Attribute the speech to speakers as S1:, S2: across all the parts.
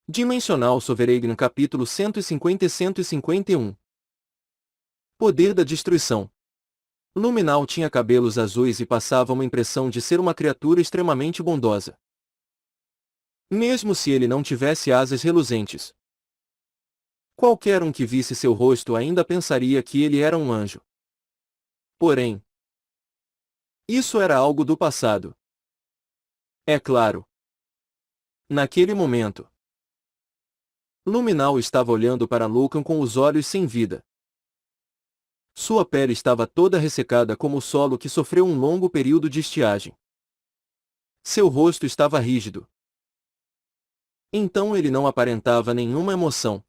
S1: Dimensional Sovereign capítulo 150 e 151. Poder da destruição. Luminal tinha cabelos azuis e passava uma impressão de ser uma criatura extremamente bondosa. Mesmo se ele não tivesse asas reluzentes. Qualquer um que visse seu rosto ainda pensaria que ele era um anjo. Porém, isso era algo do passado. É claro. Naquele momento, Luminal estava olhando para Lucan com os olhos sem vida. Sua pele estava toda ressecada como o solo que sofreu um longo período de estiagem. Seu rosto estava rígido. Então ele não aparentava nenhuma emoção.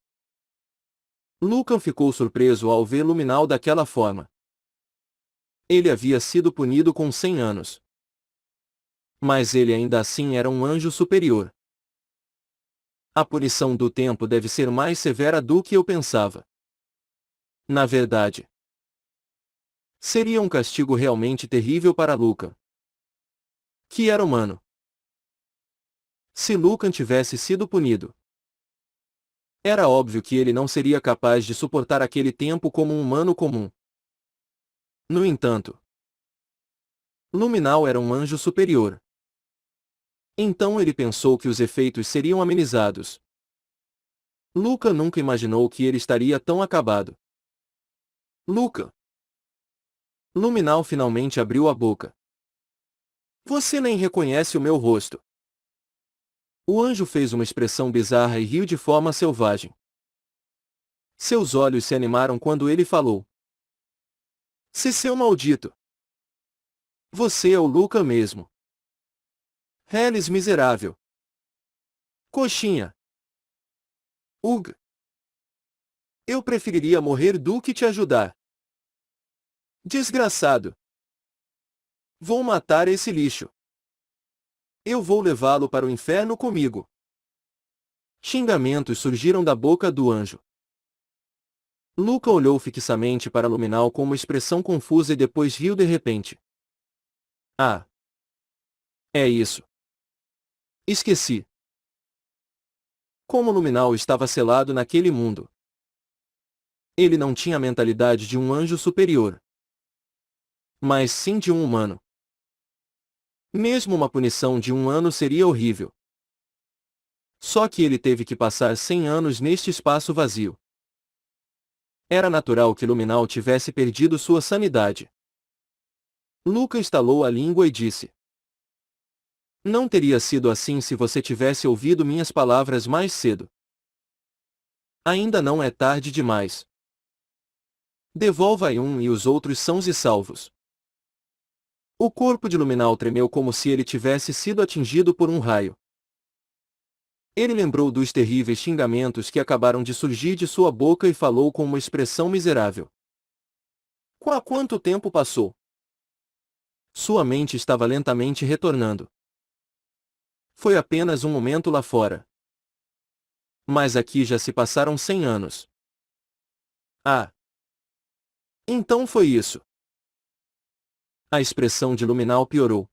S1: Lucan ficou surpreso ao ver Luminal daquela forma. Ele havia sido punido com 100 anos. Mas ele ainda assim era um anjo superior. A punição do tempo deve ser mais severa do que eu pensava. Na verdade, seria um castigo realmente terrível para Lucan, que era humano. Se Lucan tivesse sido punido, era óbvio que ele não seria capaz de suportar aquele tempo como um humano comum. No entanto, Luminal era um anjo superior. Então ele pensou que os efeitos seriam amenizados. Lucan nunca imaginou que ele estaria tão acabado. Lucan. Luminal finalmente abriu a boca. Você nem reconhece o meu rosto. O anjo fez uma expressão bizarra e riu de forma selvagem. Seus olhos se animaram quando ele falou. Se seu maldito. Você é o Lucan mesmo. Reles miserável. Coxinha. Ugh. Eu preferiria morrer do que te ajudar. Desgraçado. Vou matar esse lixo. Eu vou levá-lo para o inferno comigo. Xingamentos surgiram da boca do anjo. Luca olhou fixamente para Luminal com uma expressão confusa e depois riu de repente. Ah! É isso. Esqueci. Como Luminal estava selado naquele mundo. Ele não tinha a mentalidade de um anjo superior. Mas sim de um humano. Mesmo uma punição de 1 ano seria horrível. Só que ele teve que passar 100 anos neste espaço vazio. Era natural que Luminal tivesse perdido sua sanidade. Luca estalou a língua e disse. Não teria sido assim se você tivesse ouvido minhas palavras mais cedo. Ainda não é tarde demais. Devolva um e os outros sãos e salvos. O corpo de Luminal tremeu como se ele tivesse sido atingido por um raio. Ele lembrou dos terríveis xingamentos que acabaram de surgir de sua boca e falou com uma expressão miserável. Há quanto tempo passou? Sua mente estava lentamente retornando. Foi apenas um momento lá fora. Mas aqui já se passaram 100 anos. Ah! Então foi isso. A expressão de Luminal piorou.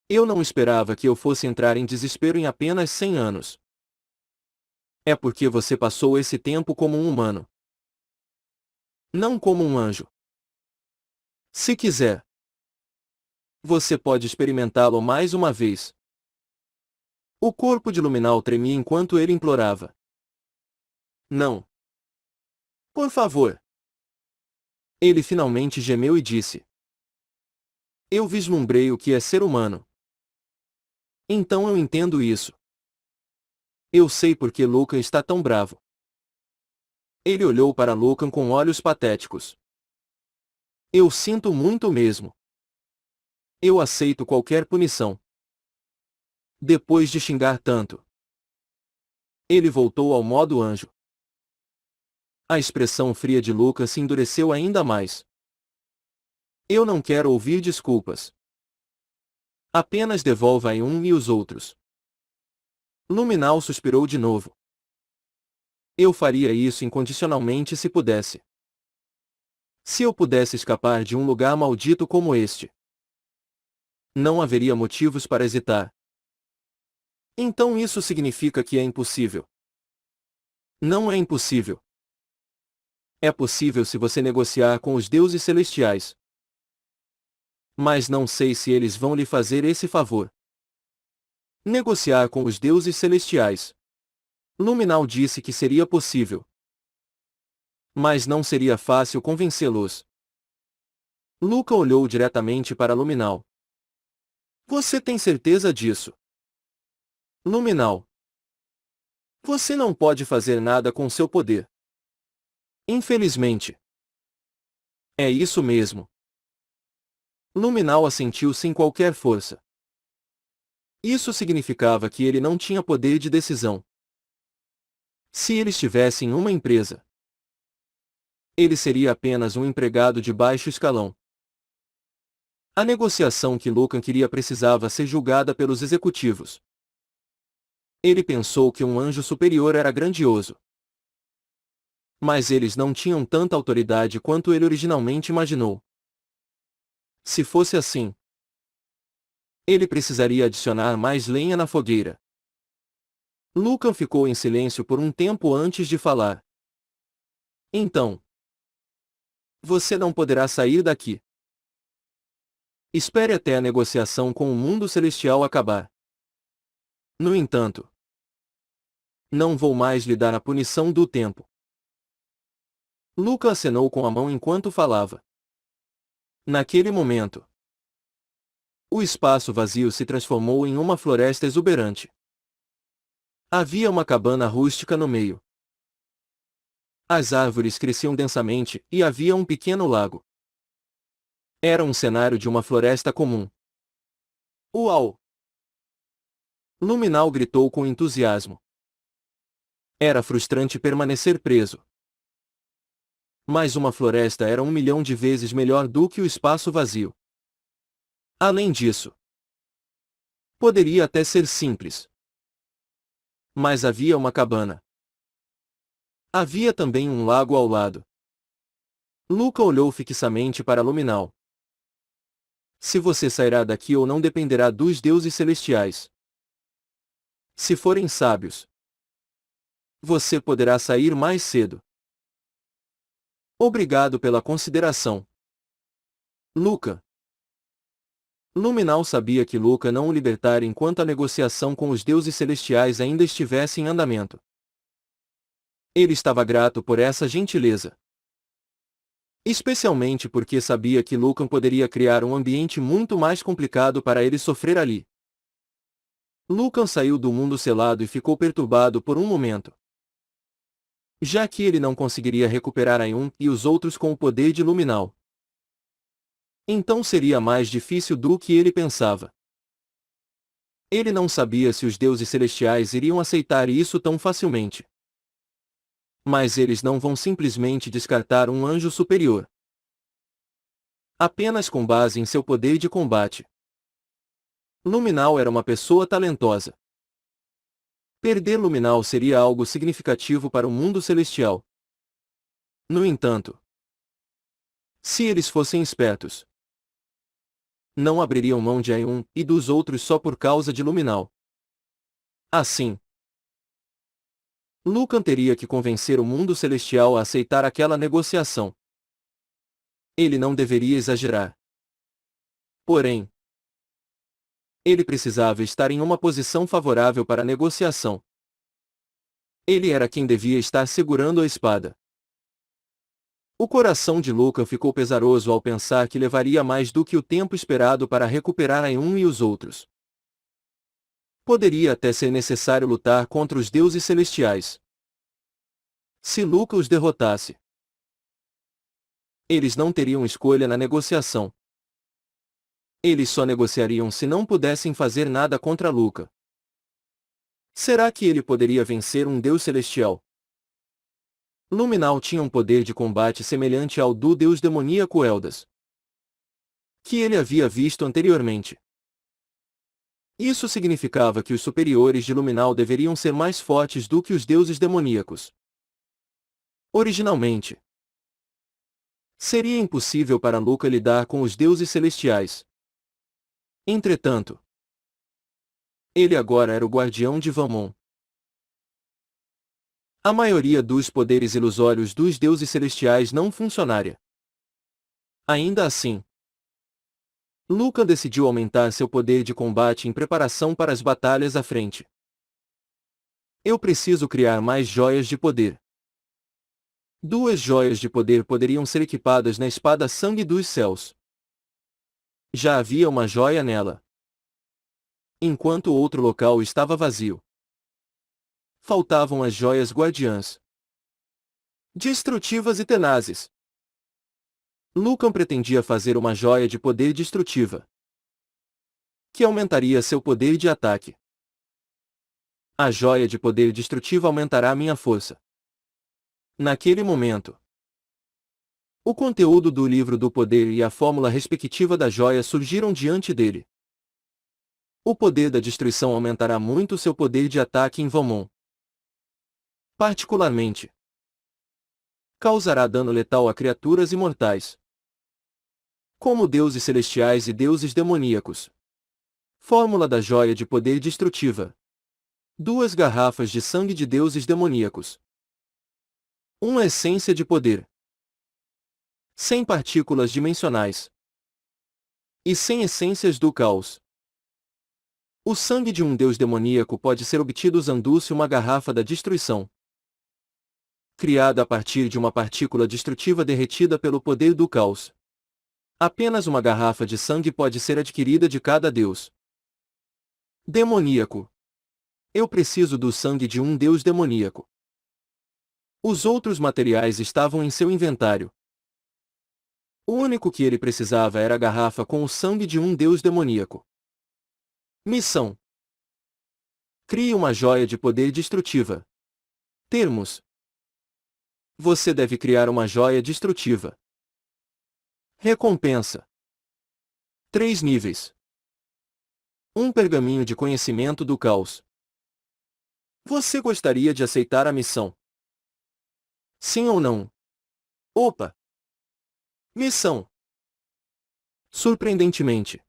S1: Eu não esperava que eu fosse entrar em desespero em apenas 100 anos. É porque você passou esse tempo como um humano. Não como um anjo. Se quiser, você pode experimentá-lo mais uma vez. O corpo de Luminal tremia enquanto ele implorava. Não. Por favor. Ele finalmente gemeu e disse. Eu vislumbrei o que é ser humano. Então eu entendo isso. Eu sei por que Lucan está tão bravo. Ele olhou para Lucan com olhos patéticos. Eu sinto muito mesmo. Eu aceito qualquer punição. Depois de xingar tanto, ele voltou ao modo anjo. A expressão fria de Lucan se endureceu ainda mais. Eu não quero ouvir desculpas. Apenas devolva um e os outros. Luminal suspirou de novo. Eu faria isso incondicionalmente se pudesse. Se eu pudesse escapar de um lugar maldito como este. Não haveria motivos para hesitar. Então isso significa que é impossível. Não é impossível. É possível se você negociar com os deuses celestiais. Mas não sei se eles vão lhe fazer esse favor. Negociar com os deuses celestiais. Luminal disse que seria possível. Mas não seria fácil convencê-los. Luca olhou diretamente para Luminal. Você tem certeza disso? Luminal. Você não pode fazer nada com seu poder. Infelizmente. É isso mesmo. Luminal assentiu sem qualquer força. Isso significava que ele não tinha poder de decisão. Se ele estivesse em uma empresa, ele seria apenas um empregado de baixo escalão. A negociação que Lucan queria precisava ser julgada pelos executivos. Ele pensou que um anjo superior era grandioso. Mas eles não tinham tanta autoridade quanto ele originalmente imaginou. Se fosse assim, ele precisaria adicionar mais lenha na fogueira. Lucan ficou em silêncio por um tempo antes de falar. Então, você não poderá sair daqui. Espere até a negociação com o mundo celestial acabar. No entanto, não vou mais lhe dar a punição do tempo. Luca acenou com a mão enquanto falava. Naquele momento, o espaço vazio se transformou em uma floresta exuberante. Havia uma cabana rústica no meio. As árvores cresciam densamente e havia um pequeno lago. Era um cenário de uma floresta comum. Uau! Luminal gritou com entusiasmo. Era frustrante permanecer preso. Mas uma floresta era 1 milhão de vezes melhor do que o espaço vazio. Além disso, poderia até ser simples. Mas havia uma cabana. Havia também um lago ao lado. Luca olhou fixamente para Luminal. Se você sairá daqui ou não dependerá dos deuses celestiais. Se forem sábios, você poderá sair mais cedo. Obrigado pela consideração. Luca. Luminal sabia que Luca não o libertara enquanto a negociação com os deuses celestiais ainda estivesse em andamento. Ele estava grato por essa gentileza. Especialmente porque sabia que Lucan poderia criar um ambiente muito mais complicado para ele sofrer ali. Lucan saiu do mundo selado e ficou perturbado por um momento. Já que ele não conseguiria recuperar Aion e os outros com o poder de Luminal. Então seria mais difícil do que ele pensava. Ele não sabia se os deuses celestiais iriam aceitar isso tão facilmente. Mas eles não vão simplesmente descartar um anjo superior. Apenas com base em seu poder de combate. Luminal era uma pessoa talentosa. Perder Luminal seria algo significativo para o mundo celestial. No entanto, se eles fossem espertos, não abririam mão de Aion e dos outros só por causa de Luminal. Assim, Lucan teria que convencer o mundo celestial a aceitar aquela negociação. Ele não deveria exagerar. Porém, ele precisava estar em uma posição favorável para a negociação. Ele era quem devia estar segurando a espada. O coração de Lucan ficou pesaroso ao pensar que levaria mais do que o tempo esperado para recuperar Aion e os outros. Poderia até ser necessário lutar contra os deuses celestiais. Se Luca os derrotasse, eles não teriam escolha na negociação. Eles só negociariam se não pudessem fazer nada contra Luca. Será que ele poderia vencer um deus celestial? Luminal tinha um poder de combate semelhante ao do deus demoníaco Eldas, que ele havia visto anteriormente. Isso significava que os superiores de Luminal deveriam ser mais fortes do que os deuses demoníacos. Originalmente, seria impossível para Luca lidar com os deuses celestiais. Entretanto, ele agora era o guardião de Vamon. A maioria dos poderes ilusórios dos deuses celestiais não funcionaria. Ainda assim, Lucan decidiu aumentar seu poder de combate em preparação para as batalhas à frente. Eu preciso criar mais joias de poder. 2 joias de poder poderiam ser equipadas na espada Sangue dos Céus. Já havia uma joia nela, enquanto o outro local estava vazio. Faltavam as joias guardiãs, destrutivas e tenazes. Lucan pretendia fazer uma joia de poder destrutiva, que aumentaria seu poder de ataque. A joia de poder destrutiva aumentará minha força. Naquele momento, o conteúdo do livro do poder e a fórmula respectiva da joia surgiram diante dele. O poder da destruição aumentará muito seu poder de ataque em Vamon. Particularmente, causará dano letal a criaturas imortais, como deuses celestiais e deuses demoníacos. Fórmula da joia de poder destrutiva: 2 garrafas de sangue de deuses demoníacos. 1 essência de poder. 100 partículas dimensionais. E 100 essências do caos. O sangue de um deus demoníaco pode ser obtido usando-se uma garrafa da destruição, criada a partir de uma partícula destrutiva derretida pelo poder do caos. Apenas uma garrafa de sangue pode ser adquirida de cada deus demoníaco. Eu preciso do sangue de um deus demoníaco. Os outros materiais estavam em seu inventário. O único que ele precisava era a garrafa com o sangue de um deus demoníaco. Missão: crie uma joia de poder destrutiva. Termos: você deve criar uma joia destrutiva. Recompensa: 3 níveis. 1 pergaminho de conhecimento do caos. Você gostaria de aceitar a missão? Sim ou não? Opa! Missão. Surpreendentemente,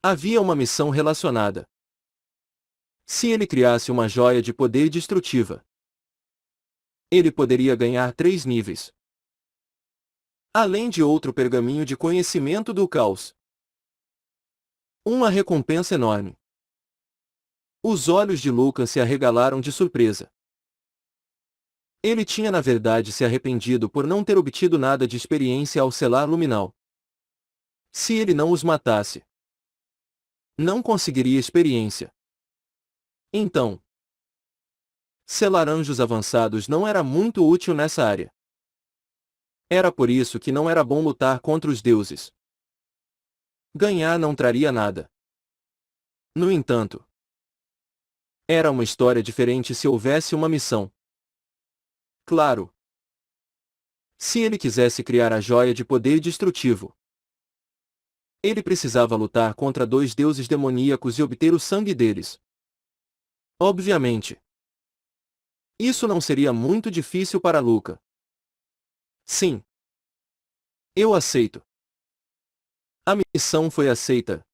S1: havia uma missão relacionada. Se ele criasse uma joia de poder destrutiva, ele poderia ganhar 3 níveis. Além de outro pergaminho de conhecimento do caos. Uma recompensa enorme. Os olhos de Lucan se arregalaram de surpresa. Ele tinha na verdade se arrependido por não ter obtido nada de experiência ao selar luminal. Se ele não os matasse, não conseguiria experiência. Então, selar anjos avançados não era muito útil nessa área. Era por isso que não era bom lutar contra os deuses. Ganhar não traria nada. No entanto, era uma história diferente se houvesse uma missão. Claro. Se ele quisesse criar a joia de poder destrutivo, ele precisava lutar contra 2 deuses demoníacos e obter o sangue deles. Obviamente, isso não seria muito difícil para Lucan. Sim. Eu aceito. A missão foi aceita.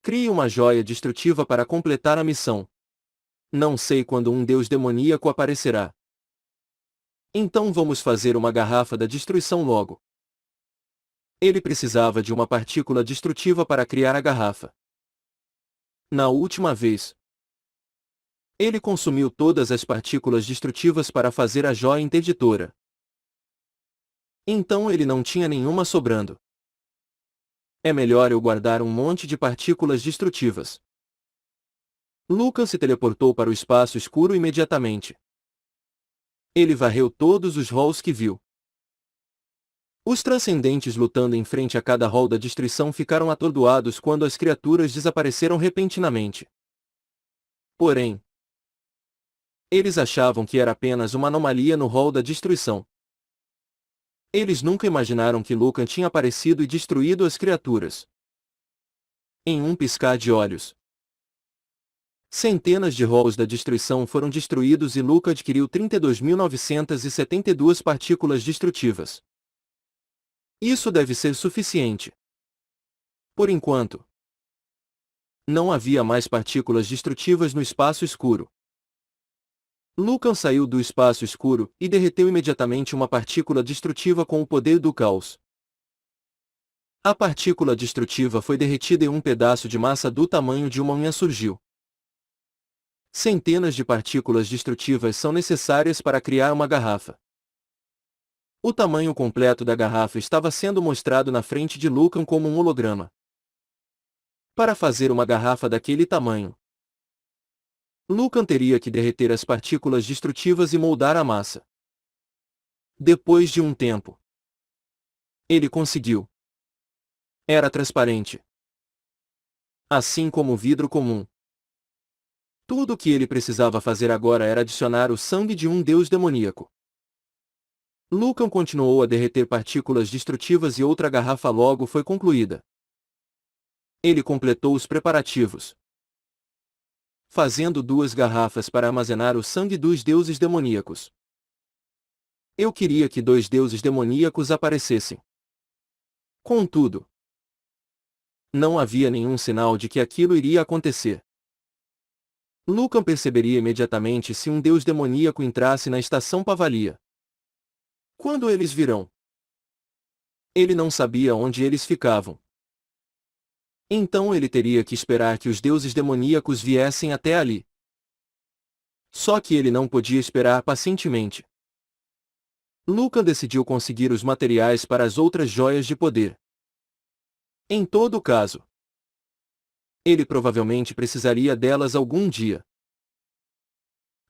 S1: Crie uma joia destrutiva para completar a missão. Não sei quando um deus demoníaco aparecerá. Então vamos fazer uma garrafa da destruição logo. Ele precisava de uma partícula destrutiva para criar a garrafa. Na última vez, ele consumiu todas as partículas destrutivas para fazer a joia interditora. Então ele não tinha nenhuma sobrando. É melhor eu guardar um monte de partículas destrutivas. Lucan se teleportou para o espaço escuro imediatamente. Ele varreu todos os halls que viu. Os transcendentes lutando em frente a cada hall da destruição ficaram atordoados quando as criaturas desapareceram repentinamente. Porém, eles achavam que era apenas uma anomalia no hall da destruição. Eles nunca imaginaram que Lucan tinha aparecido e destruído as criaturas. Em um piscar de olhos, centenas de halls da destruição foram destruídos e Lucan adquiriu 32.972 partículas destrutivas. Isso deve ser suficiente. Por enquanto, Não havia mais partículas destrutivas no espaço escuro. Lucan saiu do espaço escuro e derreteu imediatamente uma partícula destrutiva com o poder do caos. A partícula destrutiva foi derretida e um pedaço de massa do tamanho de uma unha surgiu. Centenas de partículas destrutivas são necessárias para criar uma garrafa. O tamanho completo da garrafa estava sendo mostrado na frente de Lucan como um holograma. Para fazer uma garrafa daquele tamanho, Lucan teria que derreter as partículas destrutivas e moldar a massa. Depois de um tempo, ele conseguiu. Era transparente, assim como o vidro comum. Tudo o que ele precisava fazer agora era adicionar o sangue de um deus demoníaco. Lucan continuou a derreter partículas destrutivas e outra garrafa logo foi concluída. Ele completou os preparativos, fazendo 2 garrafas para armazenar o sangue dos deuses demoníacos. Eu queria que 2 deuses demoníacos aparecessem. Contudo, não havia nenhum sinal de que aquilo iria acontecer. Lucan perceberia imediatamente se um deus demoníaco entrasse na estação Pavalia. Quando eles virão? Ele não sabia onde eles ficavam. Então ele teria que esperar que os deuses demoníacos viessem até ali. Só que ele não podia esperar pacientemente. Lucan decidiu conseguir os materiais para as outras joias de poder. Em todo caso, ele provavelmente precisaria delas algum dia.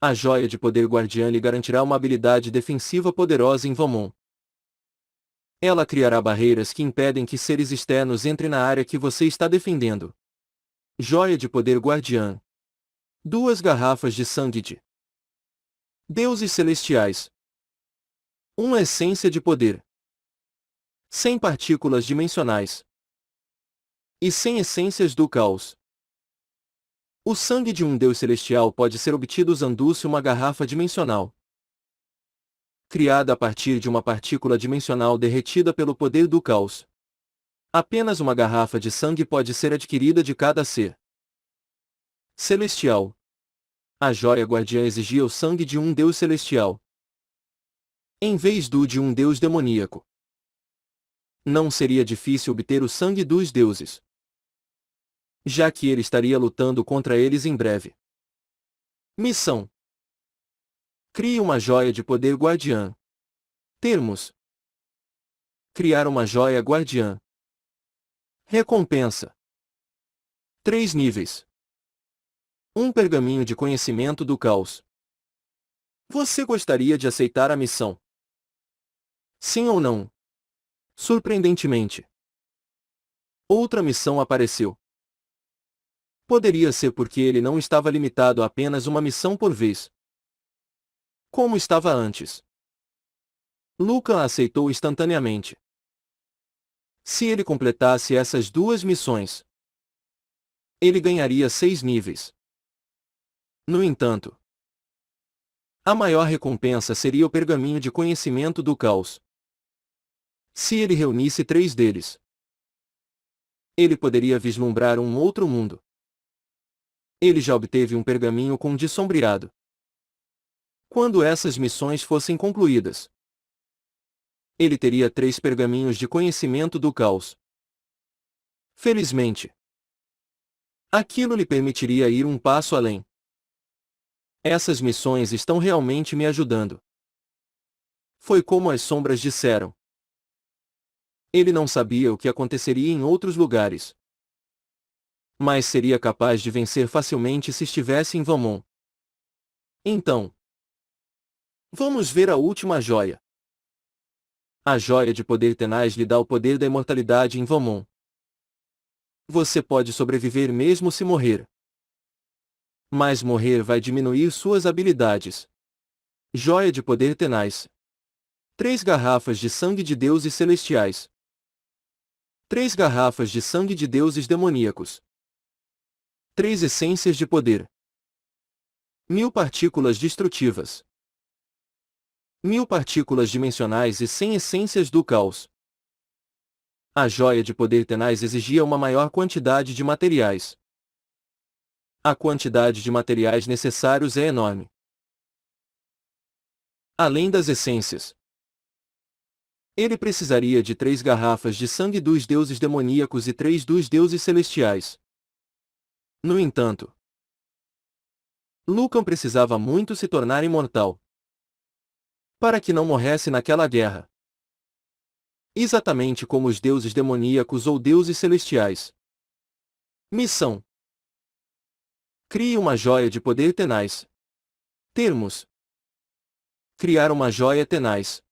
S1: A joia de poder guardiã lhe garantirá uma habilidade defensiva poderosa em Vamon. Ela criará barreiras que impedem que seres externos entrem na área que você está defendendo. Joia de poder guardiã. 2 garrafas de sangue de deuses celestiais. Uma essência de poder. 100 partículas dimensionais. E 100 essências do caos. O sangue de um deus celestial pode ser obtido usando-se uma garrafa dimensional, criada a partir de uma partícula dimensional derretida pelo poder do caos. Apenas uma garrafa de sangue pode ser adquirida de cada ser celestial. A joia guardiã exigia o sangue de um deus celestial, em vez do de um deus demoníaco. Não seria difícil obter o sangue dos deuses, já que ele estaria lutando contra eles em breve. Missão: crie uma joia de poder guardiã. Termos: criar uma joia guardiã. Recompensa: 3 níveis. Um pergaminho de conhecimento do caos. Você gostaria de aceitar a missão? Sim ou não? Surpreendentemente, outra missão apareceu. Poderia ser porque ele não estava limitado a apenas uma missão por vez, como estava antes. Lucan a aceitou instantaneamente. Se ele completasse essas 2 missões, ele ganharia 6 níveis. No entanto, a maior recompensa seria o pergaminho de conhecimento do caos. Se ele reunisse 3 deles, ele poderia vislumbrar um outro mundo. Ele já obteve um pergaminho com de sombreado. Quando essas missões fossem concluídas, ele teria 3 pergaminhos de conhecimento do caos. Felizmente, aquilo lhe permitiria ir um passo além. Essas missões estão realmente me ajudando. Foi como as sombras disseram. Ele não sabia o que aconteceria em outros lugares, mas seria capaz de vencer facilmente se estivesse em Vamon. Então, vamos ver a última joia. A joia de poder tenaz lhe dá o poder da imortalidade em Vamon. Você pode sobreviver mesmo se morrer, mas morrer vai diminuir suas habilidades. Joia de poder tenaz. 3 garrafas de sangue de deuses celestiais. 3 garrafas de sangue de deuses demoníacos. 3 essências de poder. 1000 partículas destrutivas. 1000 partículas dimensionais e 100 essências do caos. A joia de poder tenaz exigia uma maior quantidade de materiais. A quantidade de materiais necessários é enorme. Além das essências, ele precisaria de 3 garrafas de sangue dos deuses demoníacos e 3 dos deuses celestiais. No entanto, Lucan precisava muito se tornar imortal, para que não morresse naquela guerra. Exatamente como os deuses demoníacos ou deuses celestiais. Missão: crie uma joia de poder tenaz. Termos: criar uma joia tenaz.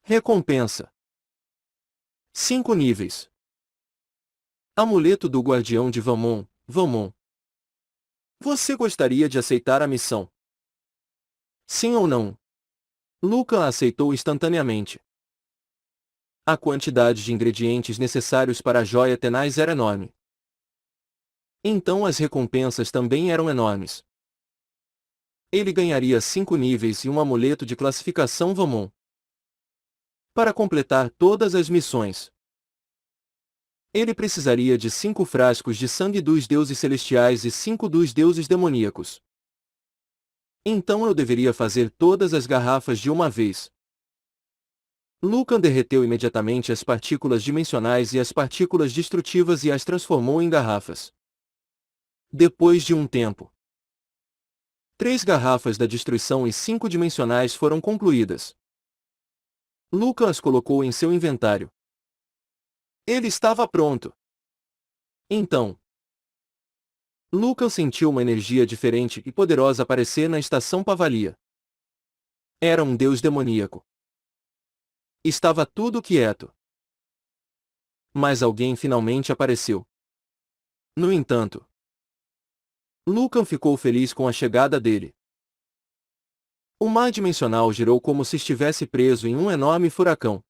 S1: Recompensa: 5 níveis. Amuleto do Guardião de Vamon, Vamon. Você gostaria de aceitar a missão? Sim ou não? Lucan a aceitou instantaneamente. A quantidade de ingredientes necessários para a joia tenaz era enorme. Então as recompensas também eram enormes. Ele ganharia 5 níveis e um amuleto de classificação Vamon para completar todas as missões. Ele precisaria de 5 frascos de sangue dos deuses celestiais e 5 dos deuses demoníacos. Então eu deveria fazer todas as garrafas de uma vez. Lucan derreteu imediatamente as partículas dimensionais e as partículas destrutivas e as transformou em garrafas. Depois de um tempo, 3 garrafas da destruição e 5 dimensionais foram concluídas. Lucan as colocou em seu inventário. Ele estava pronto. Então, Lucan sentiu uma energia diferente e poderosa aparecer na estação Pavalia. Era um deus demoníaco. Estava tudo quieto. Mas alguém finalmente apareceu. No entanto, Lucan ficou feliz com a chegada dele. O mar dimensional girou como se estivesse preso em um enorme furacão.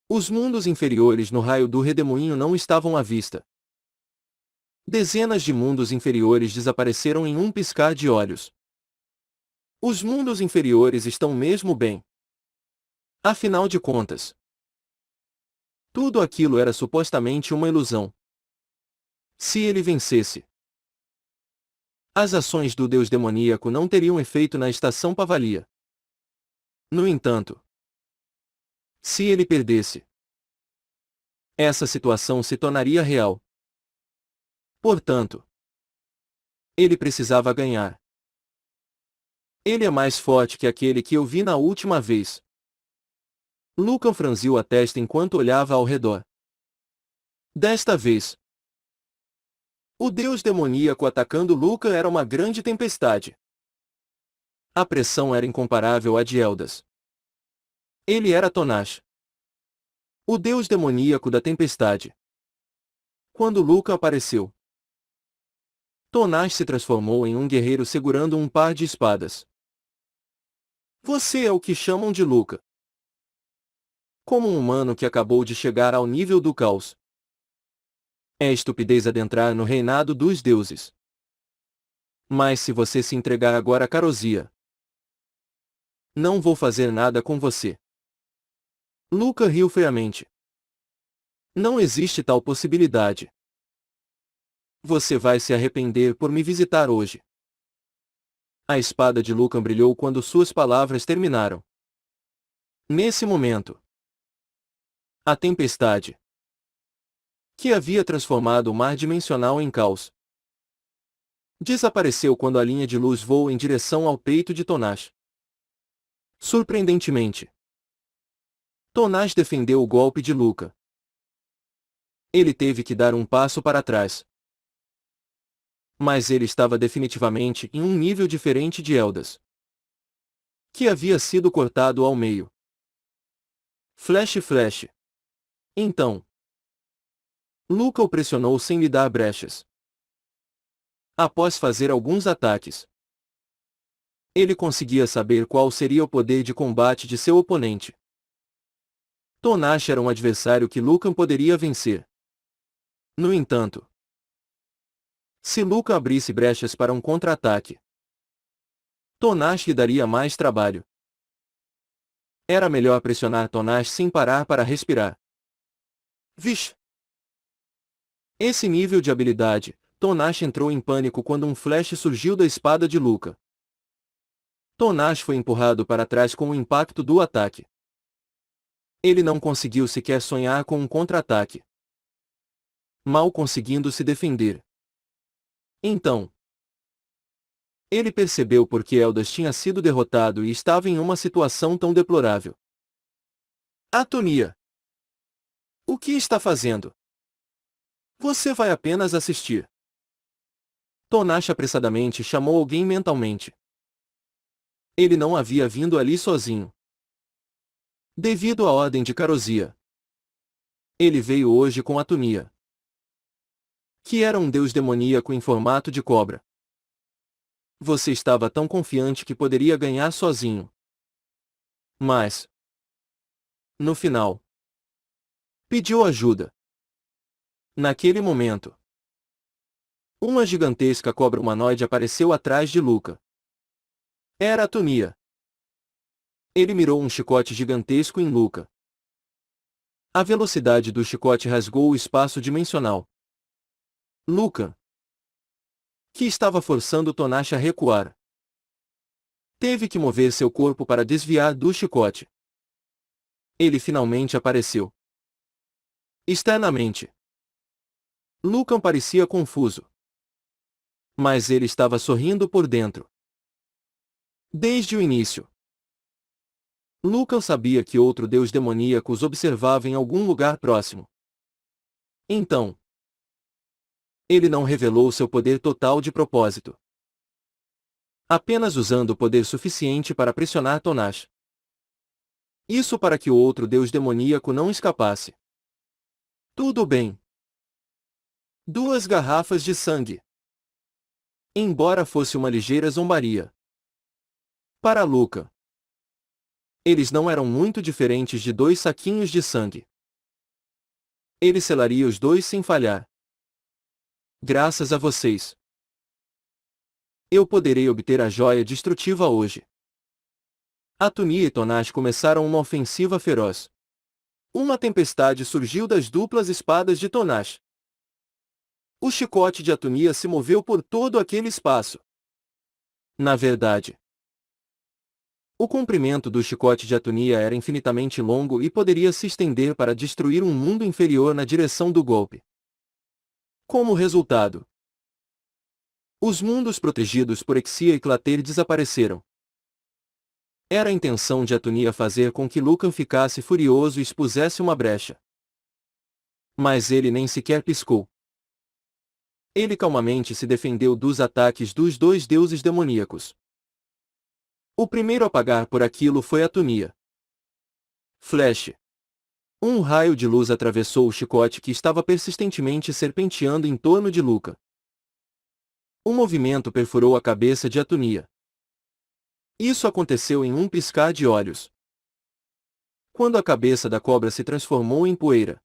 S1: Os mundos inferiores no raio do redemoinho não estavam à vista. Dezenas de mundos inferiores desapareceram em um piscar de olhos. Os mundos inferiores estão mesmo bem. Afinal de contas, tudo aquilo era supostamente uma ilusão. Se ele vencesse, as ações do deus demoníaco não teriam efeito na estação Pavalia. No entanto, se ele perdesse, essa situação se tornaria real. Portanto, ele precisava ganhar. Ele é mais forte que aquele que eu vi na última vez. Lucan franziu a testa enquanto olhava ao redor. Desta vez, o deus demoníaco atacando Lucan era uma grande tempestade. A pressão era incomparável à de Eldas. Ele era Tonash, o deus demoníaco da tempestade. Quando Lucan apareceu, Tonash se transformou em um guerreiro segurando um par de espadas. Você é o que chamam de Lucan. Como um humano que acabou de chegar ao nível do caos. É estupidez adentrar no reinado dos deuses. Mas se você se entregar agora a Carosia, não vou fazer nada com você. Lucan riu friamente. Não existe tal possibilidade. Você vai se arrepender por me visitar hoje. A espada de Lucan brilhou quando suas palavras terminaram. Nesse momento, a tempestade, que havia transformado o mar dimensional em caos, desapareceu quando a linha de luz voou em direção ao peito de Tonash. Surpreendentemente, Tonash defendeu o golpe de Lucan. Ele teve que dar um passo para trás. Mas ele estava definitivamente em um nível diferente de Eldas, que havia sido cortado ao meio. Flash flash. Então, Lucan o pressionou sem lhe dar brechas. Após fazer alguns ataques, ele conseguia saber qual seria o poder de combate de seu oponente. Tonash era um adversário que Lucan poderia vencer. No entanto, se Lucan abrisse brechas para um contra-ataque, Tonash lhe daria mais trabalho. Era melhor pressionar Tonash sem parar para respirar. Vixe! Esse nível de habilidade, Tonash entrou em pânico quando um flash surgiu da espada de Luca. Tonash foi empurrado para trás com o impacto do ataque. Ele não conseguiu sequer sonhar com um contra-ataque, mal conseguindo se defender. Então, ele percebeu por que Eldas tinha sido derrotado e estava em uma situação tão deplorável. Atonia! O que está fazendo? Você vai apenas assistir. Tonash apressadamente chamou alguém mentalmente. Ele não havia vindo ali sozinho. Devido à ordem de Carosia, ele veio hoje com Atonia, que era um deus demoníaco em formato de cobra. Você estava tão confiante que poderia ganhar sozinho. Mas, no final, pediu ajuda. Naquele momento, uma gigantesca cobra humanoide apareceu atrás de Luca. Era Atonia. Ele mirou um chicote gigantesco em Luca. A velocidade do chicote rasgou o espaço dimensional. Luca, que estava forçando Tonash a recuar, teve que mover seu corpo para desviar do chicote. Ele finalmente apareceu. Externamente, Luca parecia confuso, mas ele estava sorrindo por dentro. Desde o início, Luca sabia que outro deus demoníaco os observava em algum lugar próximo. Então, ele não revelou seu poder total de propósito, apenas usando o poder suficiente para pressionar Tonash. Isso para que o outro deus demoníaco não escapasse. Tudo bem. 2 garrafas de sangue. Embora fosse uma ligeira zombaria para Luca, eles não eram muito diferentes de 2 saquinhos de sangue. Ele selaria os 2 sem falhar. Graças a vocês, eu poderei obter a joia destrutiva hoje. Atonia e Tonash começaram uma ofensiva feroz. Uma tempestade surgiu das duplas espadas de Tonash. O chicote de Atonia se moveu por todo aquele espaço. Na verdade, o comprimento do chicote de Atonia era infinitamente longo e poderia se estender para destruir um mundo inferior na direção do golpe. Como resultado, os mundos protegidos por Exia e Clater desapareceram. Era a intenção de Atonia fazer com que Lucan ficasse furioso e expusesse uma brecha. Mas ele nem sequer piscou. Ele calmamente se defendeu dos ataques dos 2 deuses demoníacos. O primeiro a pagar por aquilo foi Atonia. Flash. Um raio de luz atravessou o chicote que estava persistentemente serpenteando em torno de Luca. O movimento perfurou a cabeça de Atonia. Isso aconteceu em um piscar de olhos, quando a cabeça da cobra se transformou em poeira.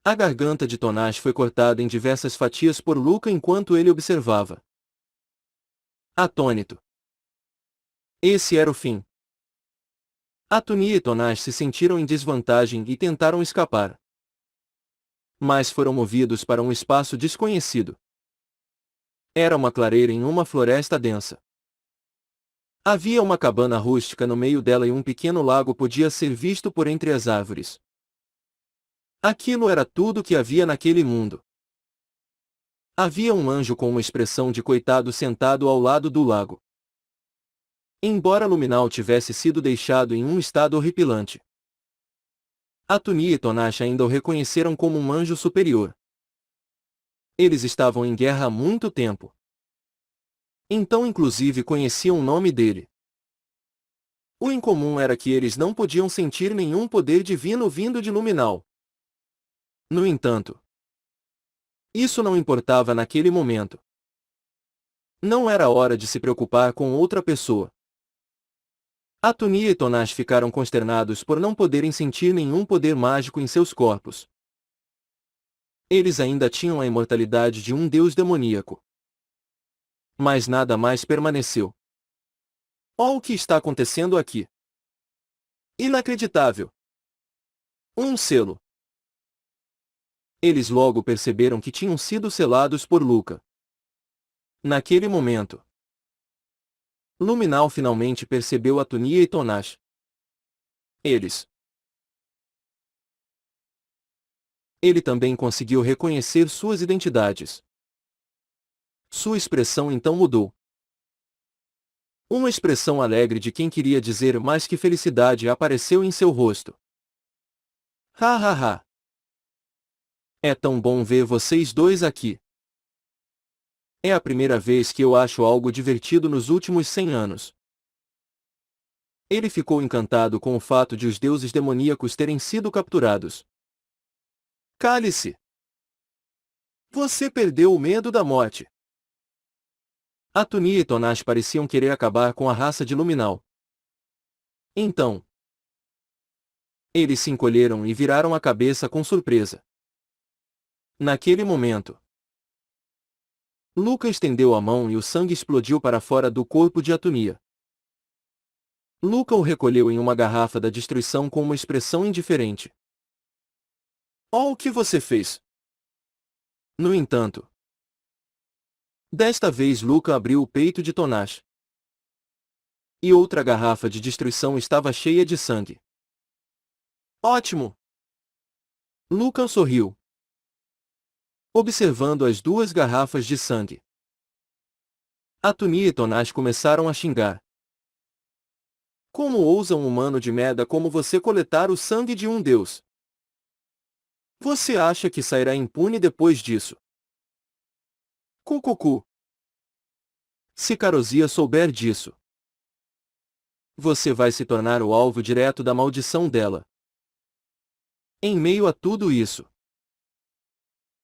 S1: A garganta de Tonash foi cortada em diversas fatias por Luca enquanto ele observava, atônito. Esse era o fim. Atonia e Tonash se sentiram em desvantagem e tentaram escapar, mas foram movidos para um espaço desconhecido. Era uma clareira em uma floresta densa. Havia uma cabana rústica no meio dela e um pequeno lago podia ser visto por entre as árvores. Aquilo era tudo que havia naquele mundo. Havia um anjo com uma expressão de coitado sentado ao lado do lago. Embora Luminal tivesse sido deixado em um estado horripilante, Atonia e Tonash ainda o reconheceram como um anjo superior. Eles estavam em guerra há muito tempo. Então inclusive conheciam o nome dele. O incomum era que eles não podiam sentir nenhum poder divino vindo de Luminal. No entanto, isso não importava naquele momento. Não era hora de se preocupar com outra pessoa. Atonia e Tonash ficaram consternados por não poderem sentir nenhum poder mágico em seus corpos. Eles ainda tinham a imortalidade de um deus demoníaco. Mas nada mais permaneceu. Oh, o que está acontecendo aqui? Inacreditável! Um selo. Eles logo perceberam que tinham sido selados por Luca. Naquele momento, Luminal finalmente percebeu Atunia e Tonash. Ele também conseguiu reconhecer suas identidades. Sua expressão então mudou. Uma expressão alegre de quem queria dizer mais que felicidade apareceu em seu rosto. Ha ha ha! É tão bom ver vocês dois aqui. É a primeira vez que eu acho algo divertido nos últimos 100 anos. Ele ficou encantado com o fato de os deuses demoníacos terem sido capturados. Cale-se! Você perdeu o medo da morte. Atunia e Tonash pareciam querer acabar com a raça de Luminal. Então, eles se encolheram e viraram a cabeça com surpresa. Naquele momento, Luca estendeu a mão e o sangue explodiu para fora do corpo de Atunia. Luca o recolheu em uma garrafa da destruição com uma expressão indiferente. Oh, o que você fez? No entanto, desta vez Luca abriu o peito de Tonash. E outra garrafa de destruição estava cheia de sangue. Ótimo! Luca sorriu, observando as duas garrafas de sangue. Atunia e Tonash começaram a xingar. Como ousa um humano de merda como você coletar o sangue de um deus? Você acha que sairá impune depois disso? Cucucu. Se Carosia souber disso, você vai se tornar o alvo direto da maldição dela. Em meio a tudo isso,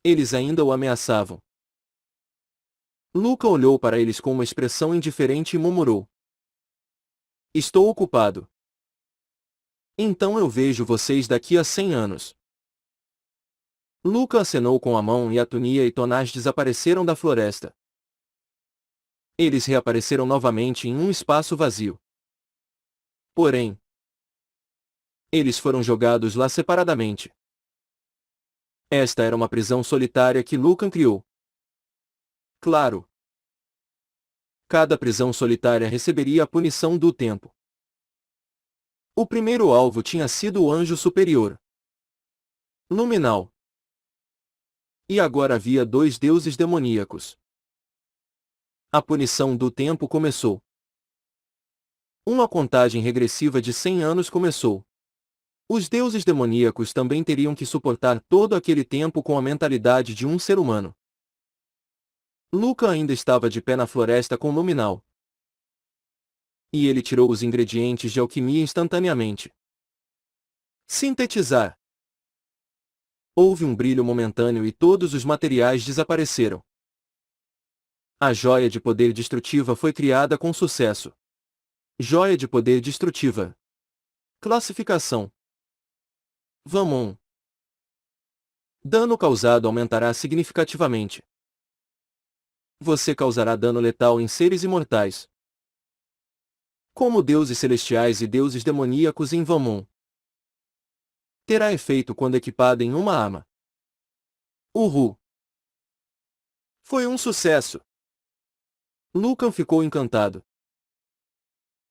S1: eles ainda o ameaçavam. Luca olhou para eles com uma expressão indiferente e murmurou. Estou ocupado. Então eu vejo vocês daqui a 100 anos. Luca acenou com a mão e Atunia e Tonash desapareceram da floresta. Eles reapareceram novamente em um espaço vazio. Porém, eles foram jogados lá separadamente. Esta era uma prisão solitária que Lucan criou. Claro. Cada prisão solitária receberia a punição do tempo. O primeiro alvo tinha sido o anjo superior, Luminal. E agora havia dois deuses demoníacos. A punição do tempo começou. Uma contagem regressiva de 100 anos começou. Os deuses demoníacos também teriam que suportar todo aquele tempo com a mentalidade de um ser humano. Luca ainda estava de pé na floresta com Luminal. E ele tirou os ingredientes de alquimia instantaneamente. Sintetizar. Houve um brilho momentâneo e todos os materiais desapareceram. A joia de poder destrutiva foi criada com sucesso. Joia de poder destrutiva. Classificação: Vamon. Dano causado aumentará significativamente. Você causará dano letal em seres imortais, como deuses celestiais e deuses demoníacos em Vamon. Terá efeito quando equipada em uma arma. Uhul! Foi um sucesso! Lucan ficou encantado.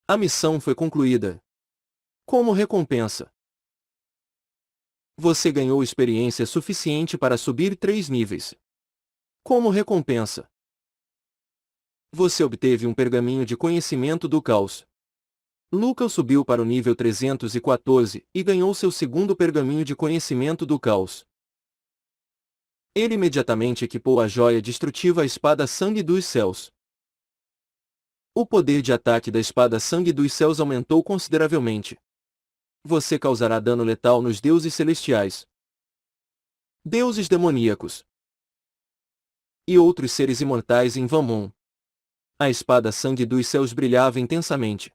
S1: A missão foi concluída. Como recompensa, você ganhou experiência suficiente para subir 3 níveis. Como recompensa, você obteve um pergaminho de conhecimento do caos. Lucan subiu para o nível 314 e ganhou seu segundo pergaminho de conhecimento do caos. Ele imediatamente equipou a joia destrutiva, a espada Sangue dos Céus. O poder de ataque da espada Sangue dos Céus aumentou consideravelmente. Você causará dano letal nos deuses celestiais, deuses demoníacos e outros seres imortais em Vamon. A espada Sangue dos Céus brilhava intensamente.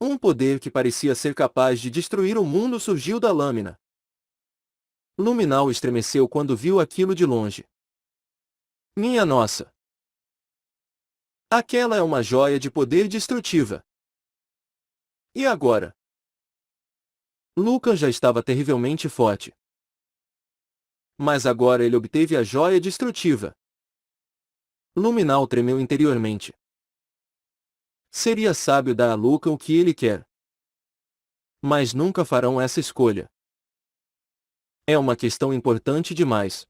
S1: Um poder que parecia ser capaz de destruir o mundo surgiu da lâmina. Luminal estremeceu quando viu aquilo de longe. Minha nossa! Aquela é uma joia de poder destrutiva. E agora? Lucan já estava terrivelmente forte. Mas agora ele obteve a joia destrutiva. Luminal tremeu interiormente. Seria sábio dar a Luca o que ele quer. Mas nunca farão essa escolha. É uma questão importante demais.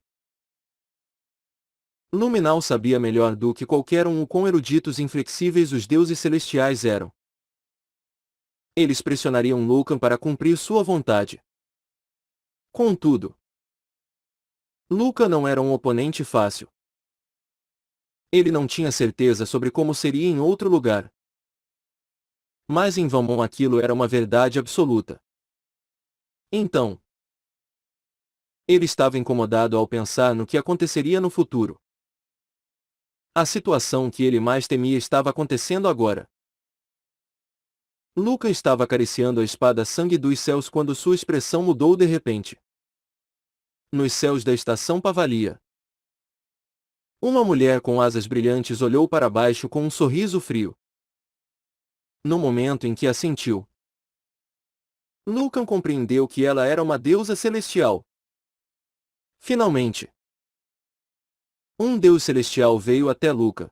S1: Luminal sabia melhor do que qualquer um o quão eruditos e inflexíveis os deuses celestiais eram. Eles pressionariam Lucan para cumprir sua vontade. Contudo, Luca não era um oponente fácil. Ele não tinha certeza sobre como seria em outro lugar. Mas em Vamon aquilo era uma verdade absoluta. Então, ele estava incomodado ao pensar no que aconteceria no futuro. A situação que ele mais temia estava acontecendo agora. Luca estava acariciando a espada sangue dos céus quando sua expressão mudou de repente. Nos céus da estação Pavalia, uma mulher com asas brilhantes olhou para baixo com um sorriso frio. No momento em que a sentiu, Lucan compreendeu que ela era uma deusa celestial. Finalmente, um deus celestial veio até Luca.